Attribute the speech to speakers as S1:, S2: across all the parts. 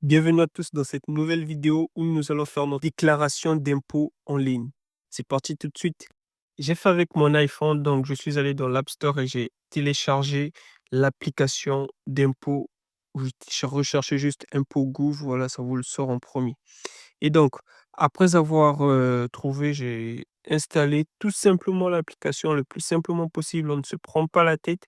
S1: Bienvenue à tous dans cette nouvelle vidéo où nous allons faire notre déclaration d'impôt en ligne. C'est parti tout de suite. J'ai fait avec mon iPhone, donc je suis allé dans l'App Store et j'ai téléchargé l'application d'impôt. Je recherchez juste impôt Gouv, voilà, ça vous le sort en premier. Et donc, après avoir trouvé, j'ai installé tout simplement l'application le plus simplement possible. On ne se prend pas la tête.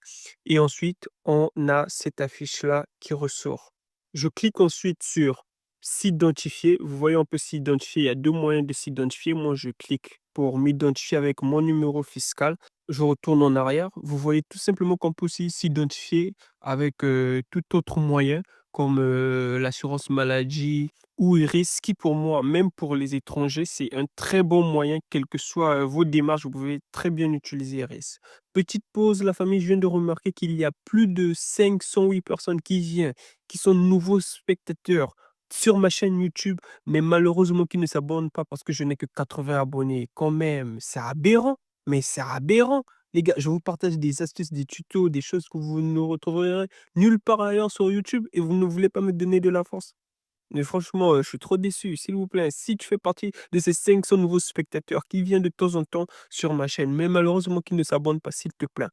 S1: Et ensuite, on a cette affiche-là qui ressort. Je clique ensuite sur s'identifier. Vous voyez, on peut s'identifier. Il y a deux moyens de s'identifier. Moi, je clique pour m'identifier avec mon numéro fiscal. Je retourne en arrière. Vous voyez tout simplement qu'on peut aussi s'identifier avec tout autre moyen comme l'assurance maladie ou Iris, qui pour moi, même pour les étrangers, c'est un très bon moyen, quelles que soient vos démarches, vous pouvez très bien utiliser Iris. Petite pause, la famille, je viens de remarquer qu'il y a plus de 508 personnes qui viennent, qui sont de nouveaux spectateurs sur ma chaîne YouTube, mais malheureusement qui ne s'abonnent pas parce que je n'ai que 80 abonnés. Quand même, c'est aberrant, mais c'est aberrant. Les gars, je vous partage des astuces, des tutos, des choses que vous ne retrouverez nulle part ailleurs sur YouTube et vous ne voulez pas me donner de la force. Mais franchement, je suis trop déçu, s'il vous plaît. Si tu fais partie de ces 500 nouveaux spectateurs qui viennent de temps en temps sur ma chaîne, mais malheureusement qui ne s'abonnent pas, s'il te plaît,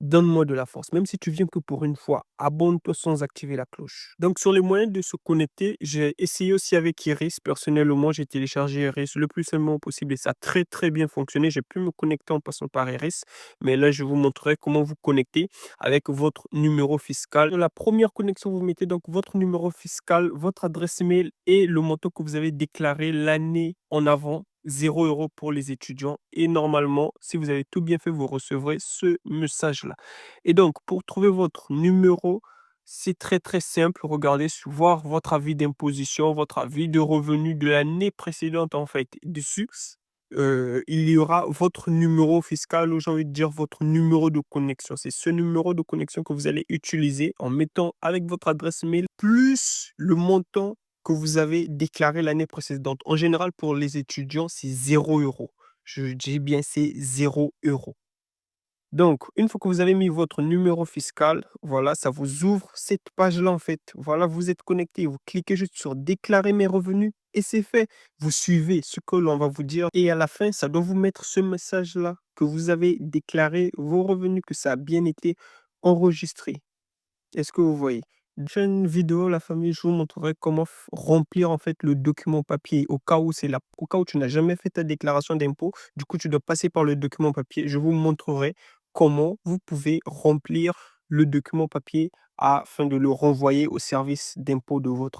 S1: donne-moi de la force. Même si tu viens que pour une fois, abonne-toi sans activer la cloche. Donc, sur les moyens de se connecter, j'ai essayé aussi avec Iris. Personnellement, j'ai téléchargé Iris le plus simplement possible et ça a très, très bien fonctionné. J'ai pu me connecter en passant par Iris. Mais là, je vous montrerai comment vous connecter avec votre numéro fiscal. Dans la première connexion, vous mettez donc votre numéro fiscal, votre adresse email et le montant que vous avez déclaré l'année en avant. 0 € pour les étudiants et normalement, si vous avez tout bien fait, vous recevrez ce message-là. Et donc, pour trouver votre numéro, c'est très très simple. Regardez, voir votre avis d'imposition, votre avis de revenu de l'année précédente en fait. Dessus, il y aura votre numéro fiscal ou j'ai envie de dire votre numéro de connexion. C'est ce numéro de connexion que vous allez utiliser en mettant avec votre adresse mail plus le montant que vous avez déclaré l'année précédente. En général, pour les étudiants, c'est 0 €. Je dis bien, c'est 0 €. Donc, une fois que vous avez mis votre numéro fiscal, voilà, ça vous ouvre cette page-là, en fait. Voilà, vous êtes connecté. Vous cliquez juste sur déclarer mes revenus et c'est fait. Vous suivez ce que l'on va vous dire et à la fin, ça doit vous mettre ce message-là que vous avez déclaré vos revenus, que ça a bien été enregistré. Est-ce que vous voyez? Prochaine vidéo, la famille, je vous montrerai comment remplir en fait le document papier au cas où tu n'as jamais fait ta déclaration d'impôt. Du coup, tu dois passer par le document papier. Je vous montrerai comment vous pouvez remplir le document papier afin de le renvoyer au service d'impôt de votre